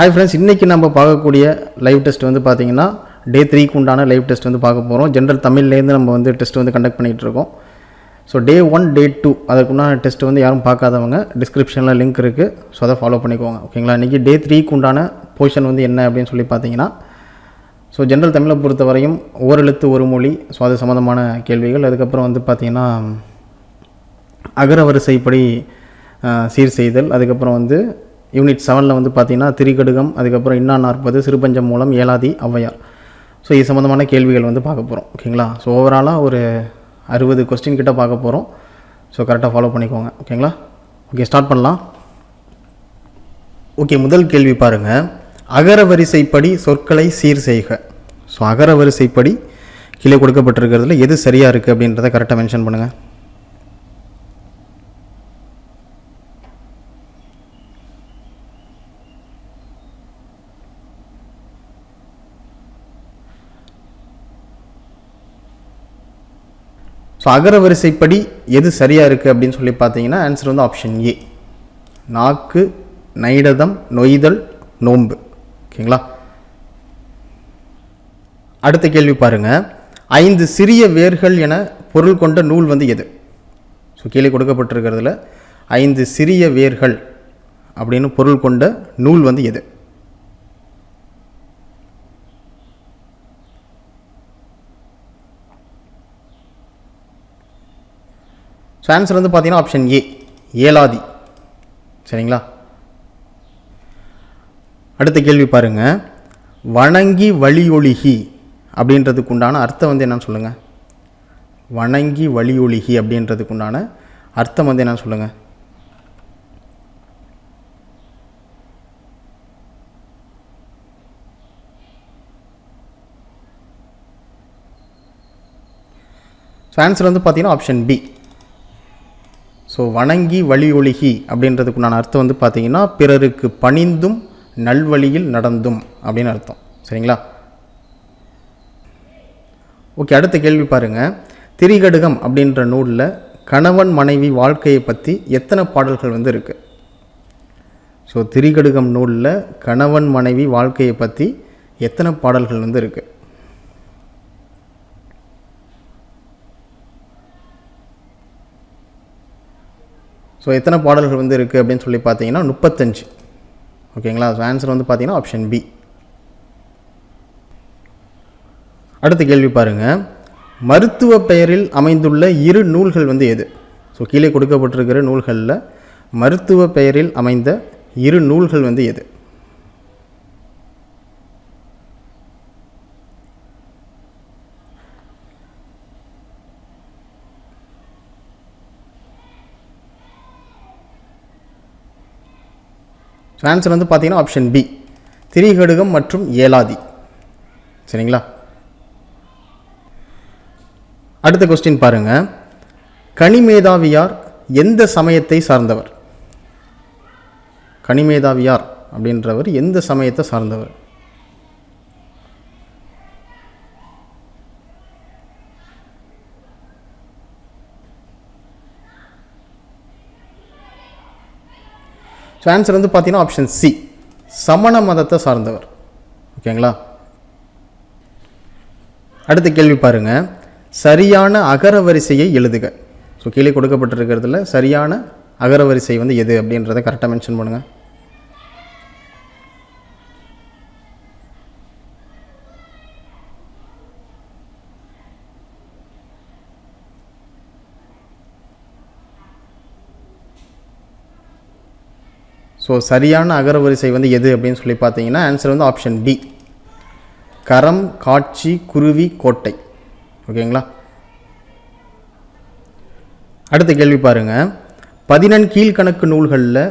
Hi friends, இன்றைக்கி நம்ம பார்க்கக்கூடிய லைவ் டெஸ்ட் வந்து பார்த்திங்கன்னா டே 3க்கு உண்டான லைவ் டெஸ்ட் வந்து பார்க்க போகிறோம். ஜென்ரல் தமிழ்லேருந்து நம்ம வந்து டெஸ்ட் வந்து கண்டக்ட் பண்ணிகிட்ருக்கோம். ஸோ டே 1 டே 2 அதுக்குண்டான டெஸ்ட் வந்து யாரும் பார்க்காதவங்க டிஸ்கிரிப்ஷனில் லிங்க் இருக்குது. ஸோ அதை ஃபாலோ பண்ணிக்கோங்க. ஓகேங்களா? இன்றைக்கி டே 3க்கு உண்டான பொசிஷன் வந்து என்ன அப்படின்னு சொல்லி பார்த்தீங்கன்னா, ஸோ ஜென்ரல் தமிழை பொறுத்த வரையும் ஓரெழுத்து ஒரு மொழி, ஸோ அது சம்மந்தமான கேள்விகள். அதுக்கப்புறம் வந்து பார்த்திங்கன்னா அகர வரிசைப்படி சீர் செய்தல். அதுக்கப்புறம் வந்து யூனிட் 7ல் வந்து பார்த்திங்கன்னா திரிகடுகம், அதுக்கப்புறம் இன்னா 40, சிறுபஞ்சம் மூலம், ஏலாதி, ஔவையார். ஸோ இது சம்மந்தமான கேள்விகள் வந்து பார்க்க போகிறோம். ஓகேங்களா? ஸோ ஓவராலாக ஒரு 60 கொஸ்டின் கிட்ட பார்க்க போகிறோம். ஸோ கரெக்டாக ஃபாலோ பண்ணிக்கோங்க. ஓகேங்களா? ஓகே, ஸ்டார்ட் பண்ணலாம். ஓகே, முதல் கேள்வி பாருங்கள். அகர வரிசைப்படி சொற்களை சீர் செய்க. ஸோ அகர வரிசைப்படி கீழே கொடுக்கப்பட்டிருக்கிறதுல எது சரியாக இருக்குது அப்படின்றத கரெக்டாக மென்ஷன் பண்ணுங்கள். ஸோ அகர வரிசைப்படி எது சரியாக இருக்குது அப்படின்னு சொல்லி பார்த்தீங்கன்னா ஆன்சர் வந்து ஆப்ஷன் ஏ, நாக்கு, நைடதம், நொய்தல், நோன்பு. ஓகேங்களா? அடுத்த கேள்வி பாருங்கள். 5 சிறிய வேர்கள் என பொருள் கொண்ட நூல் வந்து எது? ஸோ கீழே கொடுக்கப்பட்டிருக்கிறதுல 5 சிறிய வேர்கள் அப்படின்னு பொருள் கொண்ட நூல் வந்து எது? ஸோ ஆன்சர் வந்து பார்த்தீங்கன்னா ஆப்ஷன் ஏ, ஏலாதி. சரிங்களா? அடுத்த கேள்வி பாருங்கள். வணங்கி வழியொலிகி அப்படின்றதுக்கு உண்டான அர்த்தம் வந்து என்னன்னு சொல்லுங்கள். வணங்கி வழியொலிகி அப்படின்றதுக்கு உண்டான அர்த்தம் வந்து என்னன்னு சொல்லுங்கள். ஸோ ஆன்சர் வந்து பார்த்தீங்கன்னா ஆப்ஷன் பி. ஸோ வணங்கி வழியொலிகி அப்படின்றதுக்குண்டான அர்த்தம் வந்து பார்த்திங்கன்னா பிறருக்கு பணிந்தும் நல்வழியில் நடந்தும் அப்படின்னு அர்த்தம். சரிங்களா? ஓகே, அடுத்த கேள்வி பாருங்கள். திரிகடுகம் அப்படின்ற நூலில் கணவன் மனைவி வாழ்க்கையை பற்றி எத்தனை பாடல்கள் வந்து இருக்குது? ஸோ திரிகடுகம் நூலில் கணவன் மனைவி வாழ்க்கையை பற்றி எத்தனை பாடல்கள் வந்து இருக்குது? ஸோ எத்தனை பாடல்கள் வந்து இருக்குது அப்படின்னு சொல்லி பார்த்தீங்கன்னா 35. ஓகேங்களா? ஸோ ஆன்சர் வந்து பார்த்தீங்கன்னா ஆப்ஷன் பி. அடுத்த கேள்வி பாருங்கள். மருத்துவ பெயரில் அமைந்துள்ள 2 நூல்கள் வந்து எது? ஸோ கீழே கொடுக்கப்பட்டிருக்கிற நூல்களில் மருத்துவ பெயரில் அமைந்த 2 நூல்கள் வந்து எது? ஸோ ஆன்சர் வந்து பார்த்தீங்கன்னா ஆப்ஷன் பி, திரிகடுகம் மற்றும் ஏலாதி. சரிங்களா? அடுத்த கொஸ்டின் பாருங்கள். கனிமேதாவியார் எந்த சமயத்தை சார்ந்தவர்? கனிமேதாவியார் அப்படின்றவர் எந்த சமயத்தை சார்ந்தவர்? ஸோ ஆன்சர் வந்து பார்த்தீங்கன்னா ஆப்ஷன் சி, சமண மதத்தை சார்ந்தவர். ஓகேங்களா? அடுத்த கேள்வி பாருங்கள். சரியான அகர வரிசையை எழுதுக. ஸோ கீழே கொடுக்கப்பட்டிருக்கிறதுல சரியான அகர வரிசை வந்து எது அப்படின்றத கரெக்டாக மென்ஷன் பண்ணுங்கள். ஸோ சரியான அகரவரிசை வந்து எது அப்படின்னு சொல்லி பார்த்தீங்கன்னா ஆன்சர் வந்து ஆப்ஷன் டி, கரம், காட்சி, குருவி, கோட்டை. ஓகேங்களா? அடுத்த கேள்வி பாருங்கள். 14 கீழ்கணக்கு நூல்களில்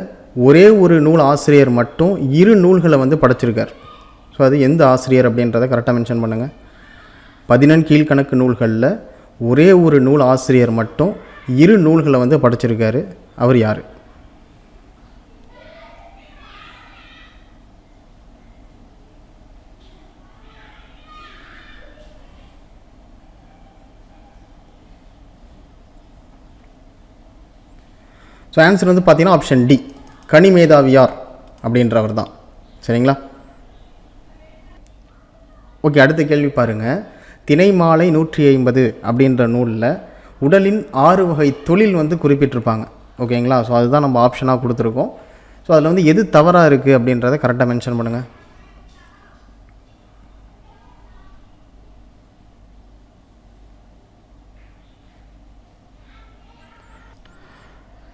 ஒரே ஒரு நூல் ஆசிரியர் மட்டும் 2 நூல்களை வந்து படைச்சிருக்கார். ஸோ அது எந்த ஆசிரியர் அப்படின்றத கரெக்டாக மென்ஷன் பண்ணுங்கள். 14 கீழ்கணக்கு நூல்களில் ஒரே ஒரு நூல் ஆசிரியர் மட்டும் 2 நூல்களை வந்து படைச்சிருக்காரு. அவர் யார்? ஸோ ஆன்சர் வந்து பார்த்தீங்கன்னா ஆப்ஷன் டி, கனிமேதாவியார் அப்படின்றவர் தான். சரிங்களா? ஓகே, அடுத்த கேள்வி பாருங்கள். திணைமாலை 150 அப்படின்ற நூலில் உடலின் 6 வகை தொழில் வந்து குறிப்பிட்டிருப்பாங்க. ஓகேங்களா? ஸோ அதுதான் நம்ம ஆப்ஷனாக கொடுத்துருக்கோம். ஸோ அதில் வந்து எது தவறாக இருக்குது அப்படின்றத கரெக்டாக மென்ஷன் பண்ணுங்கள்.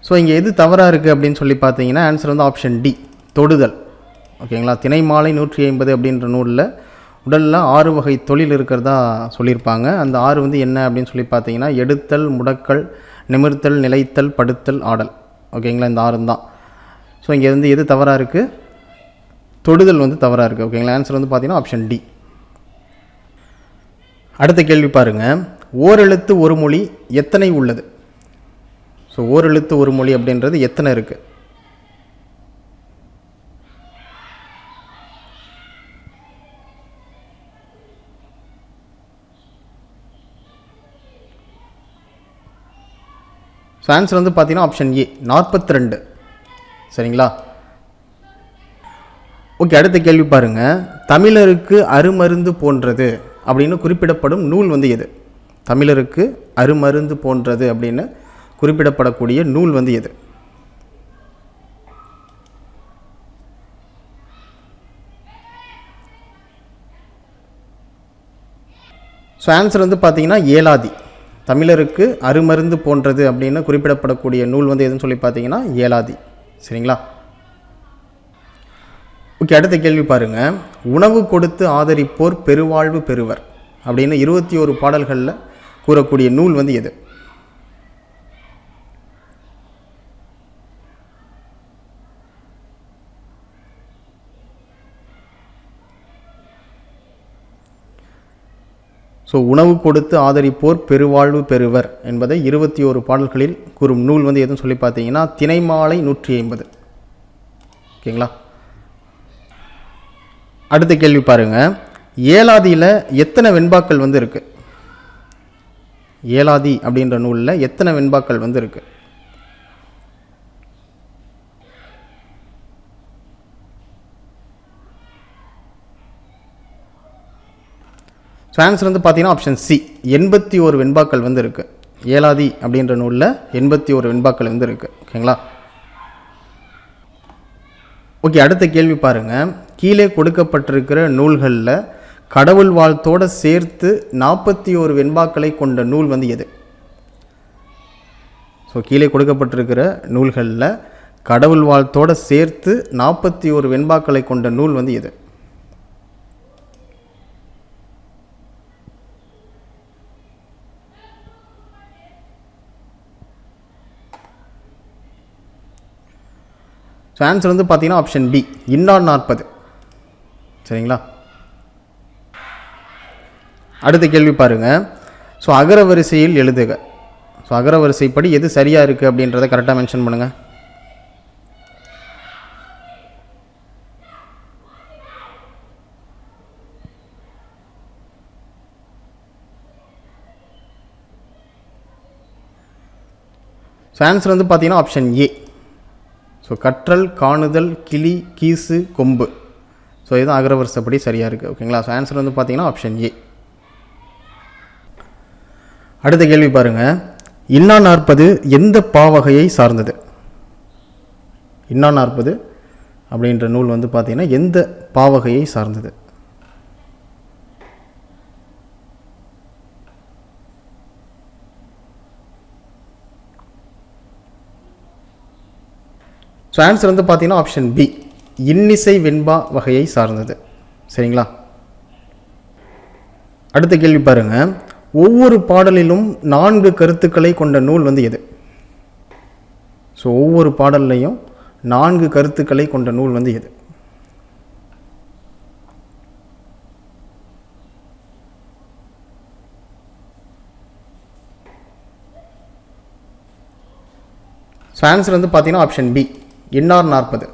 ஸோ இங்கே எது தவறாக இருக்குது அப்படின்னு சொல்லி பார்த்தீங்கன்னா ஆன்சர் வந்து ஆப்ஷன் டி, தொடுதல். ஓகேங்களா? திணைமாலை 150 அப்படின்ற நூலில் உடலில் 6 வகை தொழில் இருக்கிறதா சொல்லியிருப்பாங்க. அந்த 6 வந்து என்ன அப்படின்னு சொல்லி பார்த்தீங்கன்னா எடுத்தல், முடக்கல், நிமிர்த்தல், நிலைத்தல், படுத்தல், ஆடல். ஓகேங்களா? இந்த 6 தான். ஸோ இங்கே வந்து எது தவறாக இருக்குது? தொடுதல் வந்து தவறாக இருக்குது. ஓகேங்களா? ஆன்சர் வந்து பார்த்தீங்கன்னா ஆப்ஷன் டி. அடுத்த கேள்வி பாருங்கள். ஓரெழுத்து ஒரு மொழி எத்தனை உள்ளது? ஸோ ஓரெழுத்து ஒரு மொழி அப்படின்றது எத்தனை இருக்குது? ஸோ ஆன்சர் வந்து பார்த்தீங்கன்னா ஆப்ஷன் ஏ, 42. சரிங்களா? ஓகே, அடுத்த கேள்வி பாருங்கள். தமிழருக்கு அருமருந்து போன்றது அப்படின்னு குறிப்பிடப்படும் நூல் வந்து எது? தமிழருக்கு அருமருந்து போன்றது அப்படின்னு குறிப்பிடப்படக்கூடிய நூல் வந்து எது? ஸோ ஆன்சர் வந்து பார்த்தீங்கன்னா ஏலாதி. தமிழருக்கு அருமருந்து போன்றது அப்படின்னு குறிப்பிடப்படக்கூடிய நூல் வந்து எதுன்னு சொல்லி பார்த்தீங்கன்னா ஏலாதி. சரிங்களா? ஓகே, அடுத்த கேள்வி பாருங்கள். உணவு கொடுத்து ஆதரிப்போர் பெருவாழ்வு பெறுவர் அப்படின்னு 21 பாடல்களில் கூறக்கூடிய நூல் வந்து எது? ஸோ உணவு கொடுத்து ஆதரிப்போர் பெருவாழ்வு பெறுவர் என்பதை 21 பாடல்களில் கூறும் நூல் வந்து எதுன்னு சொல்லி பார்த்தீங்கன்னா திணைமாலை 150. ஓகேங்களா? அடுத்த கேள்வி பாருங்கள். ஏலாதியில் எத்தனை வெண்பாக்கள் வந்து இருக்குது? ஏலாதி அப்படின்ற நூலில் எத்தனை வெண்பாக்கள் வந்து இருக்குது? ஸோ ஆன்சர் வந்து பார்த்தீங்கன்னா ஆப்ஷன் சி, 81 வெண்பாக்கள் வந்து இருக்குது. ஏலாதி அப்படின்ற நூலில் 81 வெண்பாக்கள் வந்து இருக்குது. ஓகேங்களா? ஓகே, அடுத்த கேள்வி பாருங்கள். கீழே கொடுக்கப்பட்டிருக்கிற நூல்களில் கடவுள் வாழ்த்தோடு சேர்த்து 41 வெண்பாக்களை கொண்ட நூல் வந்து எது? ஸோ கீழே கொடுக்கப்பட்டிருக்கிற நூல்களில் கடவுள் வாழ்த்தோடு சேர்த்து 41 வெண்பாக்களை கொண்ட நூல் வந்து எது? ஸோ ஆன்சர் வந்து பார்த்தீங்கன்னா ஆப்ஷன் பி, இன்னார் 40. சரிங்களா? அடுத்த கேள்வி பாருங்கள். ஸோ அகர வரிசையில் எழுதுக. ஸோ அகர வரிசைப்படி எது சரியாக இருக்குது அப்படின்றத கரெக்டாக மென்ஷன் பண்ணுங்கள். ஸோ ஆன்சர் வந்து பார்த்தீங்கன்னா ஆப்ஷன் ஏ. ஸோ கற்றல், காணுதல், கிளி, கீசு, கொம்பு. ஸோ இதுதான் அகரவரிசைப்படி சரியாக இருக்குது. ஓகேங்களா? ஸோ ஆன்சர் வந்து பார்த்தீங்கன்னா ஆப்ஷன் ஏ. அடுத்த கேள்வி பாருங்கள். இன்னா 40 எந்த பாவகையை சார்ந்தது? இன்னா 40 அப்படின்ற நூல் வந்து பார்த்தீங்கன்னா எந்த பாவகையை சார்ந்தது? ஸோ ஆன்சர் வந்து பார்த்தீங்கன்னா ஆப்ஷன் பி, இன்னிசை வெண்பா வகையை சார்ந்தது. சரிங்களா? அடுத்த கேள்வி பாருங்கள். ஒவ்வொரு பாடலிலும் 4 கருத்துக்களை கொண்ட நூல் வந்து எது? ஸோ ஒவ்வொரு பாடல்லையும் 4 கருத்துக்களை கொண்ட நூல் வந்து எது? ஸோ ஆன்சர் வந்து பார்த்தீங்கன்னா ஆப்ஷன் பி, இன்னார் 40.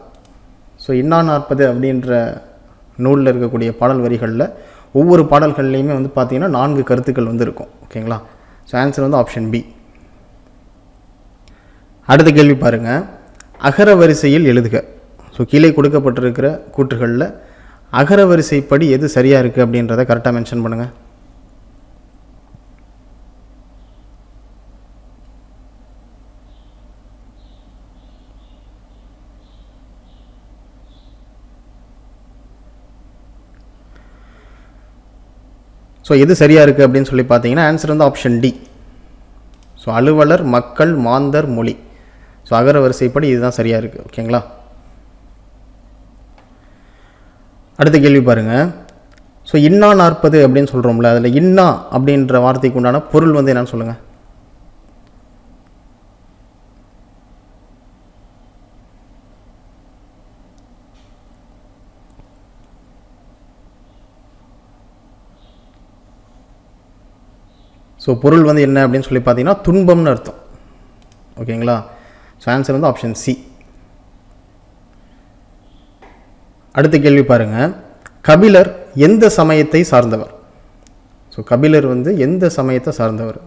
ஸோ இன்னார் 40 அப்படின்ற நூலில் இருக்கக்கூடிய பாடல் வரிகளில் ஒவ்வொரு பாடல்கள்லையுமே வந்து பார்த்தீங்கன்னா 4 கருத்துக்கள் வந்து இருக்கும். ஓகேங்களா? ஸோ ஆன்சர் வந்து ஆப்ஷன் பி. அடுத்த கேள்வி பாருங்கள். அகர வரிசையில் எழுதுக. ஸோ கீழே கொடுக்கப்பட்டிருக்கிற கூற்றுகளில் அகரவரிசைப்படி எது சரியாக இருக்குது அப்படின்றத கரெக்டாக மென்ஷன் பண்ணுங்கள். ஸோ எது சரியாக இருக்குது அப்படின்னு சொல்லி பார்த்தீங்கன்னா ஆன்சர் வந்து ஆப்ஷன் டி. ஸோ அலுவலர், மக்கள், மாந்தர், மொழி. ஸோ அகர வரிசைப்படி இதுதான் சரியாக இருக்குது. ஓகேங்களா? அடுத்த கேள்வி பாருங்கள். ஸோ இன்னா 40 அப்படின்னு சொல்கிறோம்ல, அதில் இன்னா அப்படின்ற வார்த்தைக்கு உண்டான பொருள் வந்து என்னன்னு சொல்லுங்கள். ஸோ பொருள் வந்து என்ன அப்படின்னு சொல்லி பார்த்தீங்கன்னா துன்பம்னு அர்த்தம். ஓகேங்களா? ஸோ ஆன்சர் வந்து ஆப்ஷன் சி. அடுத்த கேள்வி பாருங்கள். கபிலர் எந்த சமயத்தை சார்ந்தவர்? ஸோ கபிலர் வந்து எந்த சமயத்தை சார்ந்தவர்?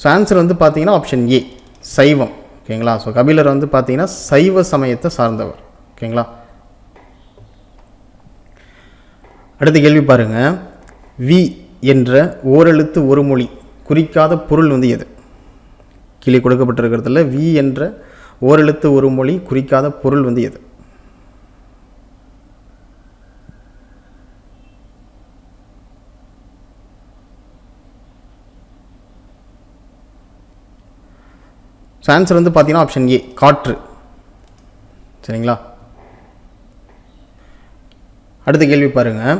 ஸோ ஆன்சர் வந்து பார்த்தீங்கன்னா ஆப்ஷன் ஏ, சைவம். ஓகேங்களா? ஸோ கபிலர் வந்து பார்த்தீங்கன்னா சைவ சமயத்தை சார்ந்தவர். ஓகேங்களா? அடுத்த கேள்வி பாருங்கள். வி என்ற ஓரெழுத்து ஒரு மொழி குறிக்காத பொருள் வந்து எது? கீழே கொடுக்கப்பட்டிருக்கிறதுல வி என்ற ஓரெழுத்து ஒரு மொழி குறிக்காத பொருள் வந்து எது? ஸோ ஆன்சர் வந்து பார்த்தீங்கன்னா ஆப்ஷன் ஏ, காற்று. சரிங்களா? அடுத்த கேள்வி பாருங்கள்.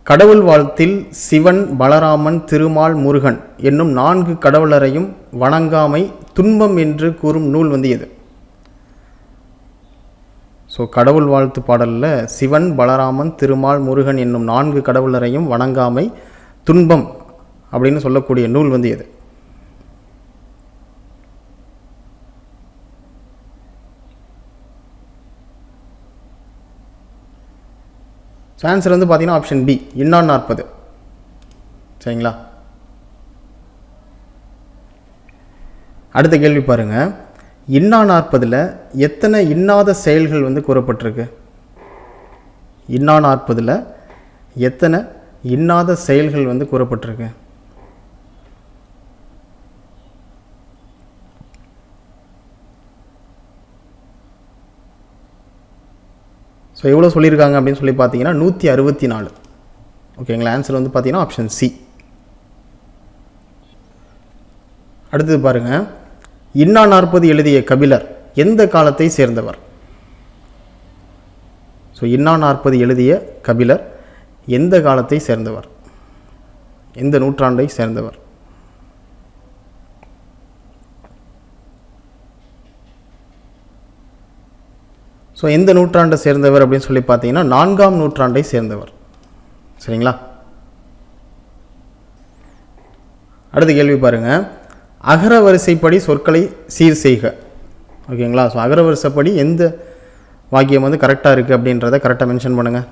கடவுள் வாழ்த்தில் சிவன், பலராமன், திருமால், முருகன் என்னும் 4 கடவுளரையும் வணங்காமை துன்பம் என்று கூறும் நூல் வந்து எது? ஸோ கடவுள் வாழ்த்து பாடலில் சிவன், பலராமன், திருமால், முருகன் என்னும் 4 கடவுளரையும் வணங்காமை துன்பம் அப்படின்னு சொல்லக்கூடிய நூல் வந்து எது? ஸோ ஆன்சர் வந்து பார்த்தீங்கன்னா ஆப்ஷன் பி, இன்னா 40. சரிங்களா? அடுத்த கேள்வி பாருங்கள். இன்னா 40ல் எத்தனை இன்னாத செயல்கள் வந்து கூறப்பட்டிருக்கு? இன்னா 40ல் எத்தனை இன்னாத செயல்கள் வந்து கூறப்பட்டிருக்கு? ஸோ எவ்வளோ சொல்லியிருக்காங்க அப்படின்னு சொல்லி பார்த்தீங்கன்னா 164. ஓகேங்களா? ஆன்சர் வந்து பார்த்தீங்கன்னா ஆப்ஷன் சி. அடுத்தது பாருங்கள். இன்னா 40 எழுதிய கபிலர் எந்த காலத்தை சேர்ந்தவர்? ஸோ இன்னா 40 எழுதிய கபிலர் எந்த காலத்தை சேர்ந்தவர்? எந்த நூற்றாண்டை சேர்ந்தவர்? ஸோ எந்த நூற்றாண்டை சேர்ந்தவர் அப்படின்னு சொல்லி பார்த்தீங்கன்னா 4ஆம் நூற்றாண்டை சேர்ந்தவர். சரிங்களா? அடுத்த கேள்வி பாருங்கள். அகர வரிசைப்படி சொற்களை சீர் செய்க. ஓகேங்களா? ஸோ அகர வரிசைப்படி எந்த வாக்கியம் வந்து கரெக்டாக இருக்குது அப்படின்றத கரெக்டாக மென்ஷன் பண்ணுங்கள்.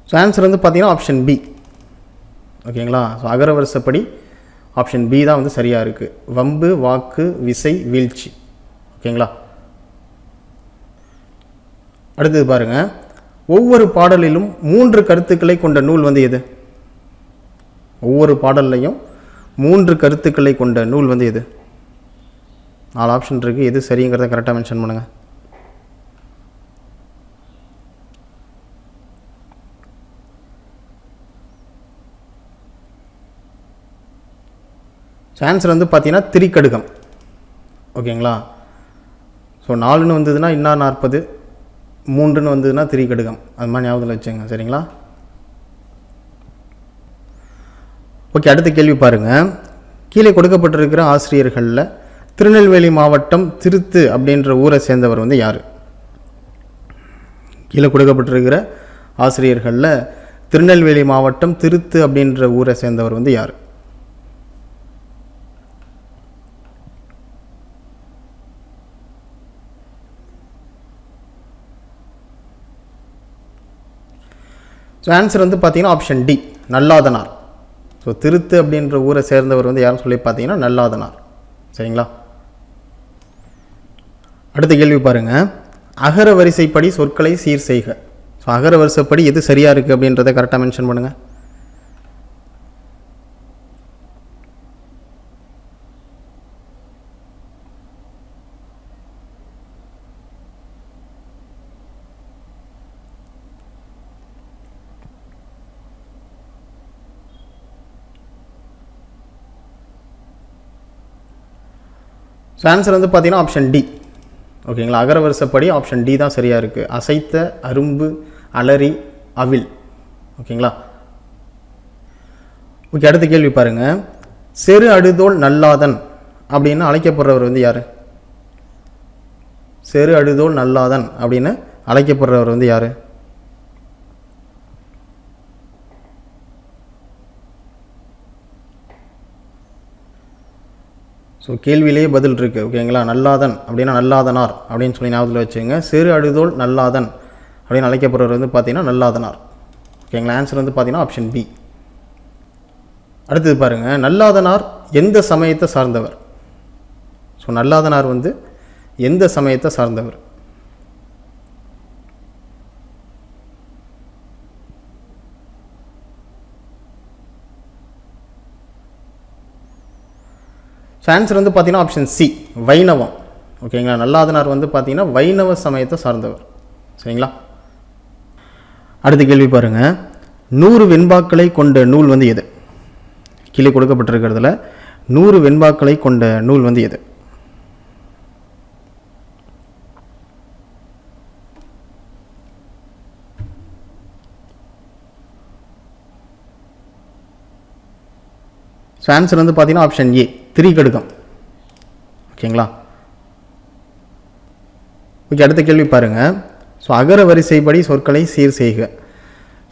ஸோ ஆன்சர் வந்து பார்த்தீங்கன்னா ஆப்ஷன் பி. ஓகேங்களா? ஸோ அகரவரிசைப்படி ஆப்ஷன் பி தான் வந்து சரியாக இருக்குது. வம்பு, வாக்கு, விசை, வீழ்ச்சி. ஓகேங்களா? அடுத்தது பாருங்கள். ஒவ்வொரு பாடலிலும் 3 கருத்துக்களை கொண்ட நூல் வந்து எது? ஒவ்வொரு பாடல்லையும் 3 கருத்துக்களை கொண்ட நூல் வந்து எது? 4 ஆப்ஷன் இருக்குது. எது சரிங்கிறத கரெக்டாக மென்ஷன் பண்ணுங்கள். ஆன்சர் வந்து பார்த்தீங்கன்னா திரிகடுகம். ஓகேங்களா? ஸோ 4ன்னு வந்ததுன்னா இன்னா 40, 3ன்னு வந்ததுன்னா திரிகடுகம். அது மாதிரி ஞாபகத்தில் வச்சுங்க. சரிங்களா? ஓகே. அடுத்த கேள்வி பாருங்கள். கீழே கொடுக்கப்பட்டிருக்கிற ஆசிரியர்களில் திருநெல்வேலி மாவட்டம் திருத்து அப்படின்ற ஊரை சேர்ந்தவர் வந்து யார்? கீழே கொடுக்கப்பட்டிருக்கிற ஆசிரியர்களில் திருநெல்வேலி மாவட்டம் திருத்து அப்படின்ற ஊரை சேர்ந்தவர் வந்து யார்? ஸோ ஆன்சர் வந்து பார்த்தீங்கன்னா ஆப்ஷன் டி, நல்லாதனார். ஸோ திருத்து அப்படின்ற ஊரை சேர்ந்தவர் வந்து யாரும் சொல்லி பார்த்தீங்கன்னா நல்லாதனார். சரிங்களா? அடுத்த கேள்வி பாருங்கள். அகர வரிசைப்படி சொற்களை சீர் செய்க. ஸோ அகர வரிசைப்படி எது சரியாக இருக்குது அப்படின்றத கரெக்டாக மென்ஷன் பண்ணுங்கள். ஸோ ஆன்சர் வந்து பார்த்தீங்கன்னா ஆப்ஷன் டி. ஓகேங்களா? அகர வரிசைப்படி ஆப்ஷன் டி தான் சரியாக இருக்குது. அசைத்த, அரும்பு, அலரி, அவில். ஓகேங்களா? ஓகே, அடுத்த கேள்வி பாருங்கள். செரு அடுதோல் நல்லாதன் அப்படின்னு அழைக்கப்படுறவர் வந்து யார்? செரு அடுதோல் நல்லாதன் அப்படின்னு அழைக்கப்படுறவர் வந்து யார்? ஸோ கேள்வியிலேயே பதில் இருக்குது. ஓகேங்களா? நல்லாதன் அப்படின்னா நல்லாதனார் அப்படின்னு சொல்லி ஞாபகத்தில் வச்சுங்க. செரு அடுதோல் நல்லாதன் அப்படின்னு அழைக்கப்படுறவர் வந்து பார்த்தீங்கன்னா நல்லாதனார். ஓகேங்களா? ஆன்சர் வந்து பார்த்தீங்கன்னா ஆப்ஷன் பி. அடுத்தது பாருங்கள். நல்லாதனார் எந்த சமயத்தை சார்ந்தவர்? ஸோ நல்லாதனார் வந்து எந்த சமயத்தை சார்ந்தவர்? ஸோ ஆன்சர் வந்து பார்த்தீங்கன்னா ஆப்ஷன் சி, வைணவம். ஓகேங்களா? நல்லாதனார் வந்து பார்த்தீங்கன்னா வைணவ சமயத்தை சார்ந்தவர். சரிங்களா? அடுத்த கேள்வி பாருங்கள். 100 வெண்பாக்களை கொண்ட நூல் வந்து எது? கீழே கொடுக்கப்பட்டிருக்கிறதுல 100 வெண்பாக்களை கொண்ட நூல் வந்து எது? ஸோ ஆன்சர் வந்து பார்த்தீங்கன்னா ஆப்ஷன் ஏ, திரிகடுகம். ஓகேங்களா? ஓகே, அடுத்த கேள்வி பாருங்கள். ஸோ அகர வரிசைப்படி சொற்களை சீர் செய்க.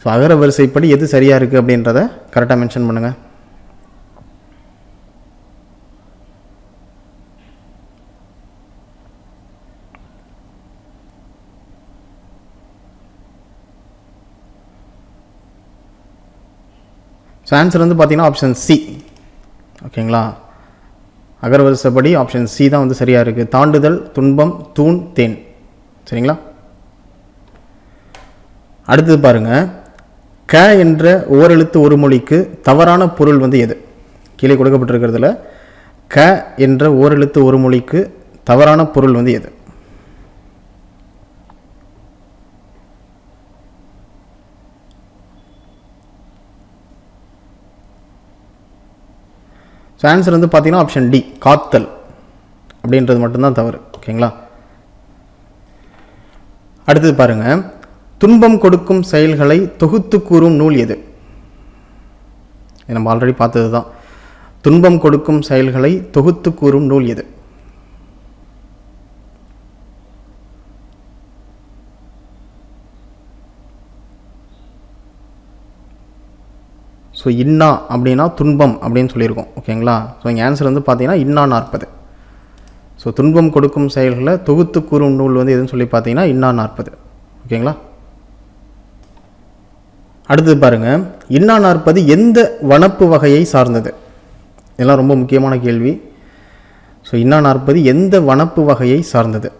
ஸோ அகர வரிசைப்படி எது சரியாக இருக்குது அப்படின்றத கரெக்டாக மென்ஷன் பண்ணுங்கள். ஸோ ஆன்சர் வந்து பார்த்தீங்கன்னா ஆப்ஷன் சி. ஓகேங்களா? அகரவரிசைப்படி ஆப்ஷன் சி தான் வந்து சரியாக இருக்குது. தாண்டுதல், துன்பம், தூண், தேன். சரிங்களா? அடுத்தது பாருங்கள். க என்ற ஓரெழுத்து ஒரு மொழிக்கு தவறான பொருள் வந்து எது? கீழே கொடுக்கப்பட்டிருக்கிறதுல க என்ற ஓரெழுத்து ஒரு மொழிக்கு தவறான பொருள் வந்து எது? ஸோ ஆன்சர் வந்து பார்த்தீங்கன்னா ஆப்ஷன் டி, காத்தல் அப்படின்றது மட்டும்தான் தவறு. ஓகேங்களா? அடுத்தது பாருங்கள். துன்பம் கொடுக்கும் செயல்களை தொகுத்து கூறும் நூல் எது? நம்ம ஆல்ரெடி பார்த்தது தான். துன்பம் கொடுக்கும் செயல்களை தொகுத்து கூறும் நூல் எது? ஸோ இன்னா அப்படின்னா துன்பம் அப்படின்னு சொல்லியிருக்கோம். ஓகேங்களா? ஸோ இங்கே ஆன்சர் வந்து பார்த்தீங்கன்னா இன்னா 40. ஸோ துன்பம் கொடுக்கும் செயல்களை தொகுத்து கூறும் நூல் வந்து எதுன்னு சொல்லி பார்த்தீங்கன்னா இன்னா 40. ஓகேங்களா? அடுத்தது பாருங்கள். இன்னா 40 எந்த வனப்பு வகையை சார்ந்தது? இதெல்லாம் ரொம்ப முக்கியமான கேள்வி. ஸோ இன்னா 40 எந்த வனப்பு வகையை சார்ந்தது?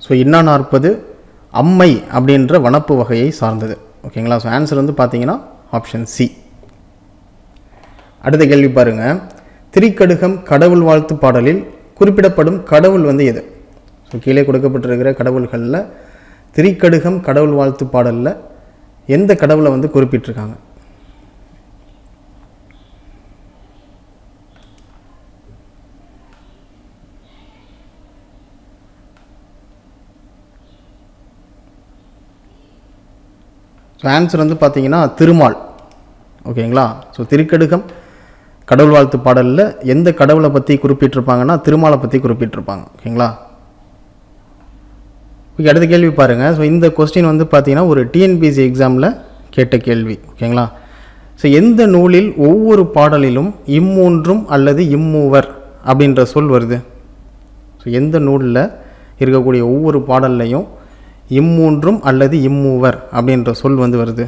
ஸோ இன்னா 40 அம்மை அப்படின்ற வனப்பு வகையை சார்ந்தது. ஓகேங்களா? ஸோ ஆன்சர் வந்து பார்த்தீங்கன்னா ஆப்ஷன் சி. அடுத்த கேள்வி பாருங்கள். திரிகடுகம் கடவுள் வாழ்த்து பாடலில் குறிப்பிடப்படும் கடவுள் வந்து எது? ஸோ கீழே கொடுக்கப்பட்டிருக்கிற கடவுள்களில் திரிகடுகம் கடவுள் வாழ்த்து பாடலில் எந்த கடவுளை வந்து குறிப்பிட்டிருக்காங்க? ஸோ ஆன்சர் வந்து பார்த்தீங்கன்னா திருமால். ஓகேங்களா? ஸோ திரிகடுகம் கடவுள் வாழ்த்து பாடலில் எந்த கடவுளை பற்றி குறிப்பிட்டிருப்பாங்கன்னா திருமாலை பற்றி குறிப்பிட்டிருப்பாங்க. ஓகேங்களா? ஓகே, அடுத்த கேள்வி பாருங்கள். ஸோ இந்த கொஸ்டின் வந்து பார்த்தீங்கன்னா ஒரு டிஎன்பிஎஸ்சி எக்ஸாமில் கேட்ட கேள்வி. ஓகேங்களா? ஸோ எந்த நூலில் ஒவ்வொரு பாடலிலும் இம்மூன்றும் அல்லது இம்மூவர் அப்படின்ற சொல் வருது? ஸோ எந்த நூலில் இருக்கக்கூடிய ஒவ்வொரு பாடல்லையும் இம்மூன்றும் அல்லது இம்மூவர் அப்படின்ற சொல் வந்து வருது?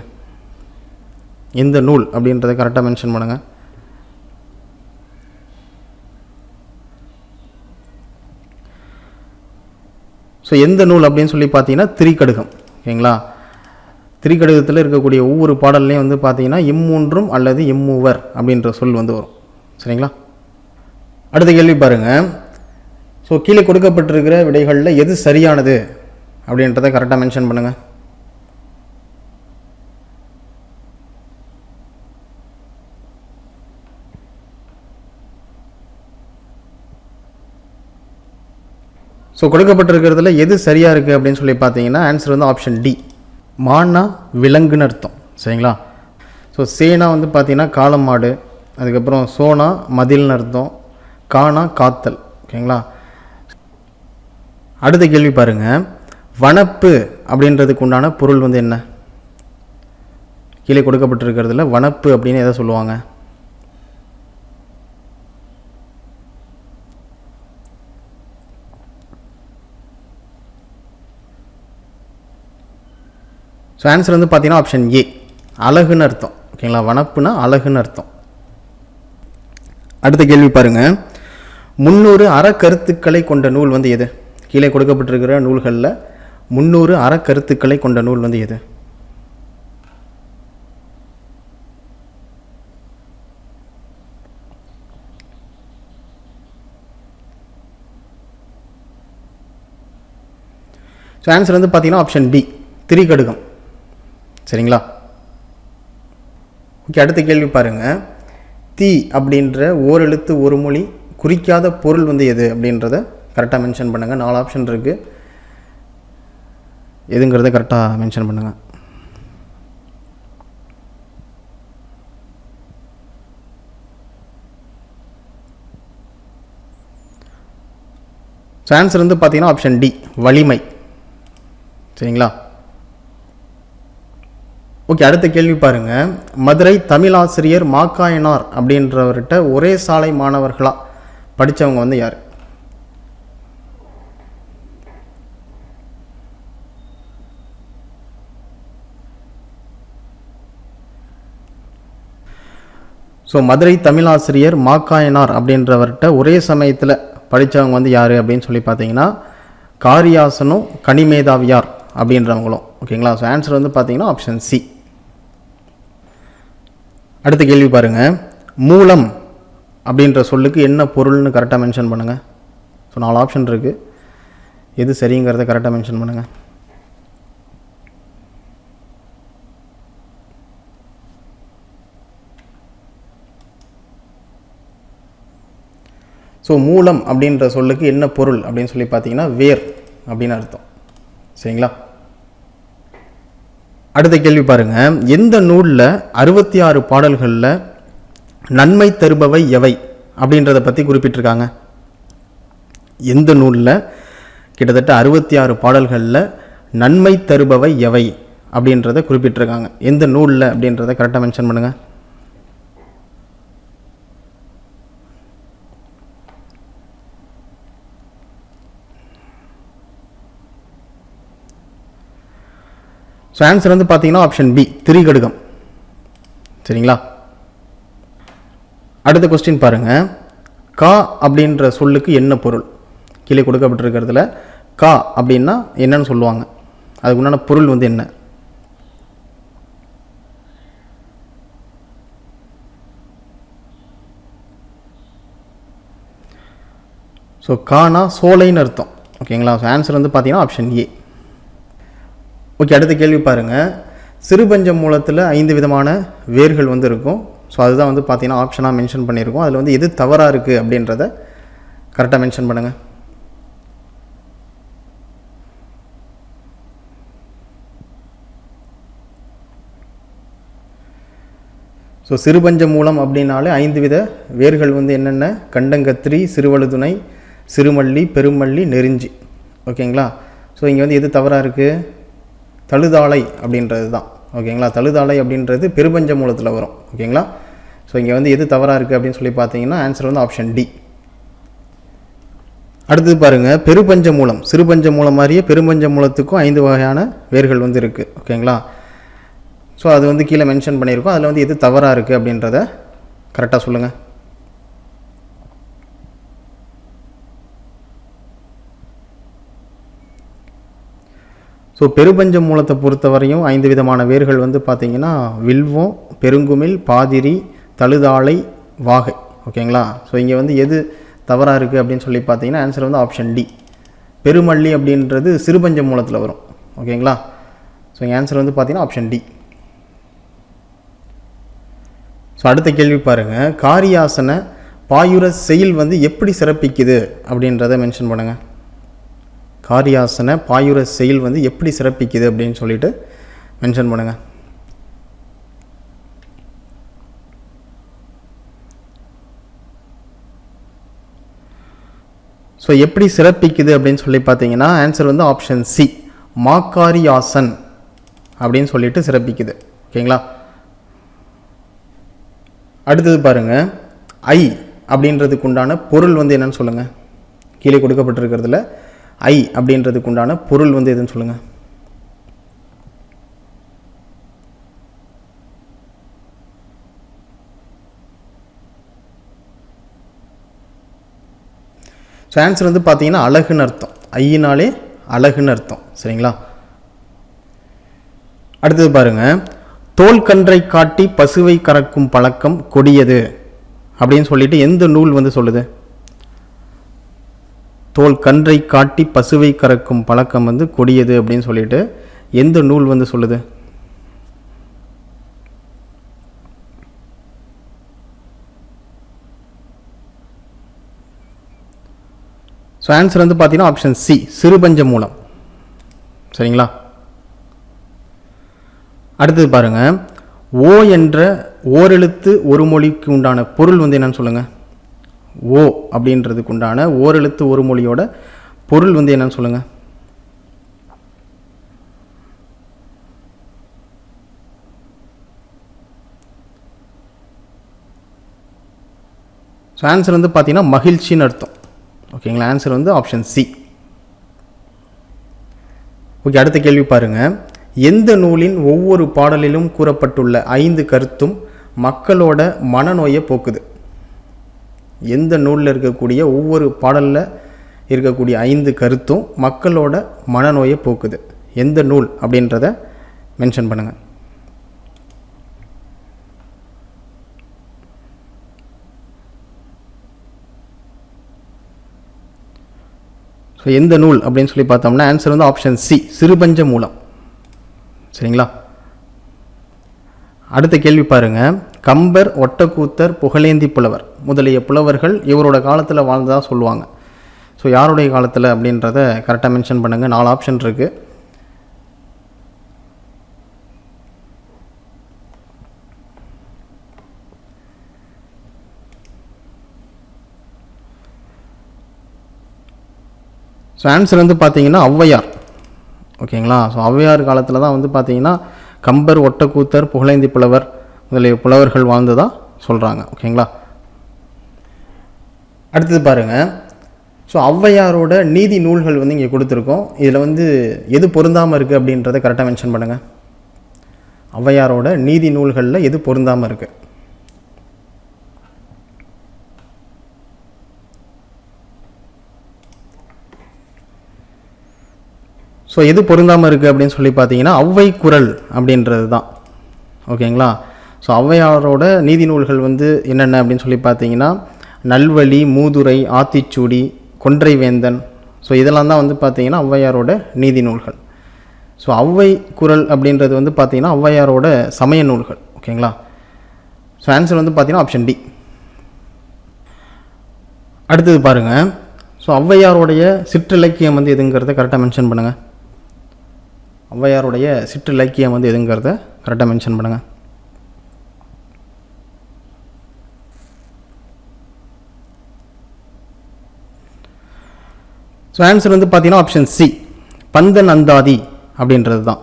எந்த நூல் அப்படின்றத கரெக்டாக மென்ஷன் பண்ணுங்கள். ஸோ எந்த நூல் அப்படின்னு சொல்லி பார்த்தீங்கன்னா திரிகடுகம். ஓகேங்களா? திரிகடுகத்தில் இருக்கக்கூடிய ஒவ்வொரு பாடல்லையும் வந்து பார்த்தீங்கன்னா இம்மூன்றும் அல்லது இம்மூவர் அப்படின்ற சொல் வந்து வரும். சரிங்களா? அடுத்த கேள்வி பாருங்கள். ஸோ கீழே கொடுக்கப்பட்டிருக்கிற விடைகளில் எது சரியானது அப்படின்றத கரெக்டாக மென்ஷன் பண்ணுங்கள். ஸோ கொடுக்கப்பட்டிருக்கிறதுல எது சரியாக இருக்குது அப்படின்னு சொல்லி பார்த்தீங்கன்னா ஆன்சர் வந்து ஆப்ஷன் டி. மானா விலங்குன்னு அர்த்தம். சரிங்களா? ஸோ சேனா வந்து பார்த்தீங்கன்னா காளை மாடு, அதுக்கப்புறம் சோனா மதில்னு அர்த்தம், கானா காத்தல். ஓகேங்களா? அடுத்த கேள்வி பாருங்கள். வனப்பு அப்படின்றதுக்கு உண்டான பொருள் வந்து என்ன? கீழே கொடுக்கப்பட்டிருக்கிறதுல வனப்பு அப்படின்னு எதை சொல்லுவாங்க? ஸோ ஆன்சர் வந்து பார்த்தீங்கன்னா ஆப்ஷன் ஏ, அழகுன்னு அர்த்தம். ஓகேங்களா? வனப்புனா அழகுன்னு அர்த்தம். அடுத்த கேள்வி பாருங்கள். 300 அறக்கருத்துக்களை கொண்ட நூல் வந்து எது? கீழே கொடுக்கப்பட்டிருக்கிற நூல்களில் 300 அறக்கருத்துக்களை கொண்ட நூல் வந்து எது? ஸோ ஆன்சர் வந்து பார்த்தீங்கன்னா ஆப்ஷன் பி, திரிகடுகம். சரிங்களா? ஓகே, அடுத்த கேள்வி பாருங்கள். தீ அப்படின்ற ஓரெழுத்து ஒரு மொழி குறிக்காத பொருள் வந்து எது அப்படின்றத கரெக்டாக மென்ஷன் பண்ணுங்கள். 4 ஆப்ஷன் இருக்குது, எதுங்கிறத கரெக்டாக மென்ஷன் பண்ணுங்கள். ஸோ ஆன்சர் வந்து பார்த்தீங்கன்னா ஆப்ஷன் டி, வலிமை. சரிங்களா? ஓகே, அடுத்த கேள்வி பாருங்கள். மதுரை தமிழாசிரியர் மாக்காயனார் அப்படின்றவர்கிட்ட ஒரே சாலை மாணவர்களாக படித்தவங்க வந்து யார்? ஸோ மதுரை தமிழாசிரியர் மாக்காயனார் அப்படின்றவர்கிட்ட ஒரே சமயத்தில் படித்தவங்க வந்து யார் அப்படின்னு சொல்லி பார்த்தீங்கன்னா காரியாசனும் கனிமேதாவியார் அப்படின்றவங்களும். ஓகேங்களா? ஸோ ஆன்சர் வந்து பார்த்தீங்கன்னா ஆப்ஷன் சி. அடுத்த கேள்வி பாருங்கள். மூலம் அப்படின்ற சொல்லுக்கு என்ன பொருள்னு கரெக்டாக மென்ஷன் பண்ணுங்கள். ஸோ 4 ஆப்ஷன் இருக்குது, எது சரிங்கிறத கரெக்டாக மென்ஷன் பண்ணுங்கள். ஸோ மூலம் அப்படின்ற சொல்லுக்கு என்ன பொருள் அப்படின்னு சொல்லி பார்த்தீங்கன்னா வேர் அப்படின்னு அர்த்தம். சரிங்களா? அடுத்த கேள்வி பாருங்கள். எந்த நூலில் 66 பாடல்களில் நன்மை தருபவை எவை அப்படின்றத பற்றி குறிப்பிட்டிருக்காங்க? எந்த நூலில் கிட்டத்தட்ட 66 பாடல்களில் நன்மை தருபவை எவை அப்படின்றத குறிப்பிட்டிருக்காங்க? எந்த நூலில் அப்படின்றத கரெக்டாக மென்ஷன் பண்ணுங்கள். ஸோ ஆன்சர் வந்து பார்த்தீங்கன்னா ஆப்ஷன் பி, திரிகடுகம். சரிங்களா? அடுத்த கொஸ்டின் பாருங்கள். கா அப்படின்ற சொல்லுக்கு என்ன பொருள்? கீழே கொடுக்கப்பட்டிருக்கிறதுல கா அப்படின்னா என்னன்னு சொல்லுவாங்க, அதுக்கு உண்டான பொருள் வந்து என்ன? ஸோ கானா சோலைன்னு அர்த்தம். ஓகேங்களா? ஸோ ஆன்சர் வந்து பார்த்தீங்கன்னா ஆப்ஷன் ஏ. ஓகே, அடுத்த கேள்வி பாருங்கள். சிறுபஞ்ச மூலத்தில் 5 விதமான வேர்கள் வந்து இருக்கும். ஸோ அதுதான் வந்து பார்த்தீங்கன்னா ஆப்ஷனாக மென்ஷன் பண்ணியிருக்கோம். அதில் வந்து எது தவறாக இருக்குது அப்படின்றத கரெக்டாக மென்ஷன் பண்ணுங்கள். ஸோ சிறுபஞ்ச மூலம் அப்படின்னாலே 5 வித வேர்கள் வந்து என்னென்ன? கண்டங்கத்திரி, சிறுவழுதுணை, சிறுமல்லி, பெருமல்லி, நெருஞ்சி. ஓகேங்களா? ஸோ இங்கே வந்து எது தவறாக இருக்குது? தழுதாளை அப்படின்றது தான். ஓகேங்களா. தழுதாலை அப்படின்றது பெருபஞ்ச மூலத்தில் வரும். ஓகேங்களா. ஸோ இங்கே வந்து எது தவறாக இருக்குது அப்படின்னு சொல்லி பார்த்தீங்கன்னா ஆன்சர் வந்து ஆப்ஷன் டி. அடுத்தது பாருங்கள், பெருபஞ்ச மூலம். சிறுபஞ்ச மூலம் மாதிரியே பெருபஞ்ச மூலத்துக்கும் 5 வகையான வேர்கள் வந்து இருக்குது. ஓகேங்களா. ஸோ அது வந்து கீழே மென்ஷன் பண்ணியிருக்கோம். அதில் வந்து எது தவறாக இருக்குது அப்படின்றத கரெக்டாக சொல்லுங்கள். ஸோ பெருபஞ்ச மூலத்தை பொறுத்தவரையும் 5 விதமான வேர்கள் வந்து பார்த்திங்கன்னா வில்வம், பெருங்குமிழ், பாதிரி, தழுதாலை, வாகை. ஓகேங்களா. ஸோ இங்கே வந்து எது தவறாக இருக்குது அப்படின்னு சொல்லி பார்த்தீங்கன்னா ஆன்சர் வந்து ஆப்ஷன் டி. பெருமல்லி அப்படின்றது சிறுபஞ்ச மூலத்தில் வரும். ஓகேங்களா. ஸோ இங்கே ஆன்சர் வந்து பார்த்திங்கன்னா ஆப்ஷன் டி. ஸோ அடுத்த கேள்வி பாருங்கள், காரியாசன பாயுர செயல் வந்து எப்படி சிறப்பிக்குது அப்படின்றத மென்ஷன் பண்ணுங்கள். காரியாசன பாயுர செயல் வந்து எப்படி சிறப்பிக்குது அப்படின்னு சொல்லிட்டு மென்ஷன் பண்ணுங்கள். ஸோ எப்படி சிறப்பிக்குது அப்படின்னு சொல்லி பார்த்தீங்கன்னா ஆன்சர் வந்து ஆப்ஷன் சி, மாக்காரியாசன் அப்படின்னு சொல்லிட்டு சிறப்பிக்குது. ஓகேங்களா. அடுத்தது பாருங்கள், ஐ அப்படின்றதுக்கு உண்டான பொருள் வந்து என்னன்னு சொல்லுங்கள். கீழே கொடுக்கப்பட்டிருக்கிறதுல ஐ அப்படின்றதுக்கு உண்டான பொருள் வந்து எதுன்னு சொல்லுங்கள். ஸோ ஆன்சர் வந்து பார்த்தீங்கன்னா அழகுன்னு அர்த்தம். ஐயினாலே அழகுன்னு அர்த்தம். சரிங்களா. அடுத்தது பாருங்கள், தோல்கன்றை காட்டி பசுவை கறக்கும் பழக்கம் கொடியது அப்படின்னு சொல்லிட்டு எந்த நூல் வந்து சொல்லுது. தோல் கன்றை காட்டி பசுவை கறக்கும் பழக்கம் வந்து கொடியது அப்படின்னு சொல்லிட்டு எந்த நூல் வந்து சொல்லுது. ஸோ ஆன்சர் வந்து பார்த்தீங்கன்னா ஆப்ஷன் சி, சிறுபஞ்ச மூலம். சரிங்களா. அடுத்தது பாருங்கள், ஓ என்ற ஓரெழுத்து ஒரு மொழிக்கு உண்டான பொருள் வந்து என்னன்னு சொல்லுங்கள். ஓ அப்படின்றதுக்கு உண்டான ஓரெழுத்து ஒரு மொழியோட பொருள் வந்து என்னன்னு சொல்லுங்கள். ஸோ ஆன்சர் வந்து பார்த்தீங்கன்னா மகிழ்ச்சின்னு அர்த்தம். ஓகேங்களா. ஆன்சர் வந்து ஆப்ஷன் சி. ஓகே, அடுத்த கேள்வி பாருங்கள், எந்த நூலின் ஒவ்வொரு பாடலிலும் கூறப்பட்டுள்ள 5 கருத்தும் மக்களோட மனநோயை போக்குது. எந்த நூலில் இருக்கக்கூடிய ஒவ்வொரு பாடலில் இருக்கக்கூடிய 5 கருத்தும் மக்களோட மனநோயை போக்குது. எந்த நூல் அப்படின்றத மென்ஷன் பண்ணுங்கள். ஸோ எந்த நூல் அப்படின்னு சொல்லி பார்த்தோம்னா ஆன்சர் வந்து ஆப்ஷன் சி, சிறுபஞ்ச மூலம். சரிங்களா. அடுத்த கேள்வி பாருங்கள், கம்பர், ஒட்டக்கூத்தர், புகழேந்தி புலவர் முதலிய புலவர்கள் இவரோட காலத்தில் வாழ்ந்ததாக சொல்லுவாங்க. ஸோ யாருடைய காலத்தில் அப்படின்றத கரெக்டாக மென்ஷன் பண்ணுங்கள். 4 ஆப்ஷன் இருக்குது. ஸோ ஆன்சர் வந்து பார்த்தீங்கன்னா ஔவையார். ஓகேங்களா. ஸோ ஔவையார் காலத்தில் தான் வந்து பார்த்தீங்கன்னா கம்பர், ஒட்டக்கூத்தர், புகழேந்தி புலவர் முதலிய புலவர்கள் வாழ்ந்ததாக சொல்கிறாங்க. ஓகேங்களா. அடுத்தது பாருங்கள், ஸோ ஔவையாரோட நீதி நூல்கள் வந்து இங்கே கொடுத்துருக்கோம். இதில் வந்து எது பொருந்தாமல் இருக்குது அப்படின்றத கரெக்டாக மென்ஷன் பண்ணுங்கள். ஔவையாரோட நீதி நூல்களில் எது பொருந்தாமல் இருக்குது. ஸோ எது பொருந்தாமல் இருக்குது அப்படின்னு சொல்லி பார்த்தீங்கன்னா ஔவை குறள் அப்படின்றது தான். ஓகேங்களா. ஸோ ஔவையாரோட நீதி நூல்கள் வந்து என்னென்ன அப்படின்னு சொல்லி பார்த்தீங்கன்னா நல்வழி, மூதுரை, ஆத்திச்சூடி, கொன்றை வேந்தன். ஸோ இதெல்லாம் தான் வந்து பார்த்தீங்கன்னா ஔவையாரோட நீதி நூல்கள். ஸோ ஔவை குறள் அப்படின்றது வந்து பார்த்தீங்கன்னா ஔவையாரோட சமய நூல்கள். ஓகேங்களா. ஸோ ஆன்சர் வந்து பார்த்தீங்கன்னா ஆப்ஷன் டி. அடுத்தது பாருங்கள், ஸோ ஔவையாருடைய சிற்றிலக்கியம் வந்து எதுங்கிறத கரெக்டாக மென்ஷன் பண்ணுங்கள். ஔவையாருடைய சிற்றிலக்கியம் வந்து எதுங்கிறத கரெக்டாக மென்ஷன் பண்ணுங்கள். ஸோ ஆன்சர் வந்து பார்த்தீங்கன்னா ஆப்ஷன் சி, பந்தன் அந்தாதி அப்படின்றது தான்.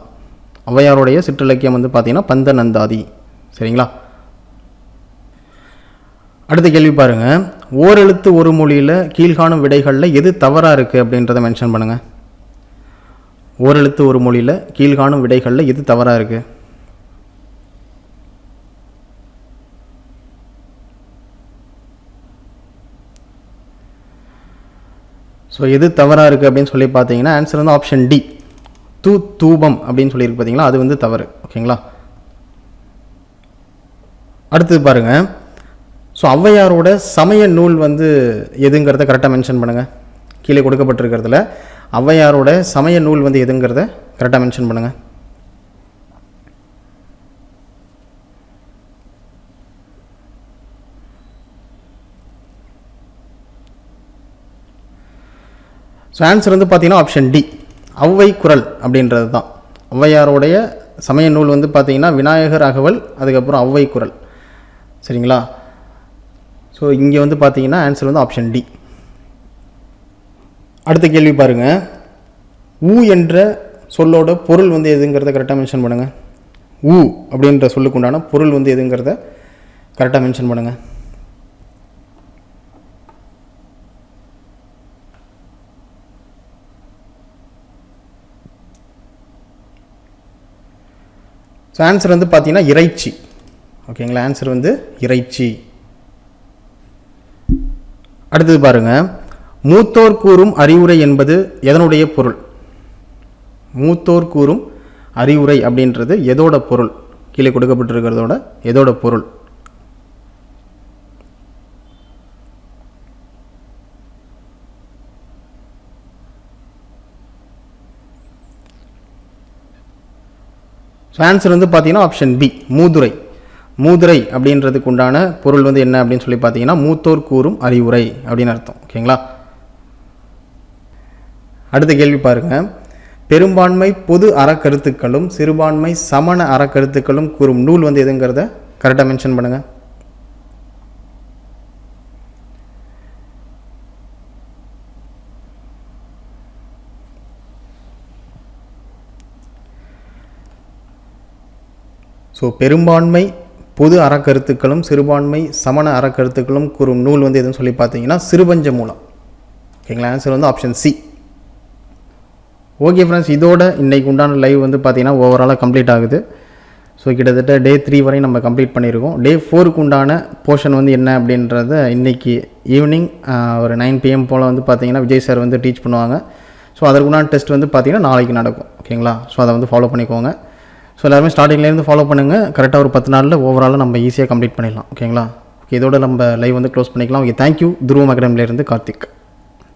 ஔவையாருடைய சிற்றிலக்கியம் வந்து பார்த்திங்கன்னா பந்தநந்தாதி. சரிங்களா? அடுத்த கேள்வி பாருங்கள். ஓரெழுத்து ஒரு மொழியில் கீழ்காணும் விடைகளில் எது தவறாக இருக்குது அப்படின்றத மென்ஷன் பண்ணுங்கள். ஓரெழுத்து ஒரு மொழியில் கீழ்காணும் விடைகளில் எது தவறாக இருக்குது? ஸோ எது தவறாக இருக்குது அப்படின்னு சொல்லி பார்த்தீங்கன்னா ஆன்சர் வந்து ஆப்ஷன் டி, தூபம் அப்படின்னு சொல்லியிருக்கு பார்த்தீங்களா, அது வந்து தவறு. ஓகேங்களா? அடுத்தது பாருங்கள். ஸோ ஔவையாரோட சமய நூல் வந்து எதுங்கிறத கரெக்டாக மென்ஷன் பண்ணுங்கள். கீழே கொடுக்கப்பட்டிருக்கிறதுல ஔவையாரோட சமய நூல் வந்து எதுங்கிறத கரெக்டாக மென்ஷன் பண்ணுங்கள். ஸோ ஆன்சர் வந்து பார்த்தீங்கன்னா ஆப்ஷன் டி, ஔவை குறள் அப்படின்றது தான். ஔவையாரோடைய சமய நூல் வந்து பார்த்தீங்கன்னா விநாயகர் அகவல், அதுக்கப்புறம் ஔவை குறள். சரிங்களா? ஸோ இங்கே வந்து பார்த்தீங்கன்னா ஆன்சர் வந்து ஆப்ஷன் டி. அடுத்த கேள்வி பாருங்கள். ஊ என்ற சொல்லோட பொருள் வந்து எதுங்கிறத கரெக்டாக மென்ஷன் பண்ணுங்கள். ஊ அப்படின்ற சொல்லுக்கு உண்டான பொருள் வந்து எதுங்கிறத கரெக்டாக மென்ஷன் பண்ணுங்கள். ஸோ ஆன்சர் வந்து பார்த்தீங்கன்னா இறைச்சி. ஓகேங்களா? ஆன்சர் வந்து இறைச்சி. அடுத்தது பாருங்கள். மூத்தோர் கூறும் அறிவுரை என்பது எதனுடைய பொருள்? மூத்தோர் கூறும் அறிவுரை அப்படின்றது எதோட பொருள்? கீழே கொடுக்கப்பட்டிருக்கிறதோட எதோட பொருள்? ஸோ ஆன்சர் வந்து பார்த்தீங்கன்னா ஆப்ஷன் பி, மூதுரை. மூதுரை அப்படின்றதுக்கு உண்டான பொருள் வந்து என்ன அப்படின்னு சொல்லி பார்த்தீங்கன்னா மூத்தோர் கூறும் அறிவுரை அப்படின்னு அர்த்தம். ஓகேங்களா? அடுத்த கேள்வி பாருங்கள். பெரும்பான்மை பொது அறக்கருத்துக்களும் சிறுபான்மை சமண அறக்கருத்துக்களும் கூறும் நூல் வந்து எதுங்கிறத கரெக்டாக மென்ஷன் பண்ணுங்கள். ஸோ பெரும்பான்மை பொது அறக்கருத்துக்களும் சிறுபான்மை சமண அறக்கருத்துக்களும் கூறும் நூல் வந்து எதுன்னு சொல்லி பார்த்தீங்கன்னா சிறுபஞ்ச மூலம். ஓகேங்களா? ஆன்சர் வந்து ஆப்ஷன் சி. ஓகே ஃப்ரெண்ட்ஸ், இதோட இன்றைக்கு உண்டான லைவ் வந்து பார்த்தீங்கன்னா ஓவராலாக கம்ப்ளீட் ஆகுது. ஸோ கிட்டத்தட்ட டே 3 வரை நம்ம கம்ப்ளீட் பண்ணியிருக்கோம். டே 4க்கு உண்டான போர்ஷன் வந்து என்ன அப்படின்றத இன்றைக்கி ஈவினிங் ஒரு 9 PM போல் வந்து பார்த்தீங்கன்னா விஜய் சார் வந்து டீச் பண்ணுவாங்க. ஸோ அதற்குண்டான டெஸ்ட் வந்து பார்த்தீங்கன்னா நாளைக்கு நடக்கும். ஓகேங்களா? ஸோ அதை வந்து ஃபாலோ பண்ணிக்கோங்க. ஸோ எல்லாருமே ஸ்டார்டிங்லேருந்து ஃபாலோ பண்ணுங்கள். கரெக்டாக ஒரு 10 நாளில் ஓவராலாக நம்ம ஈஸியாக கம்ப்ளீட் பண்ணிடலாம். ஓகேங்களா? ஓகே, இதோட நம்ம லைவ் வந்து க்ளோஸ் பண்ணிக்கலாம். Okay, thank you. துருவம் அகாடமிலேருந்து கார்த்திக்.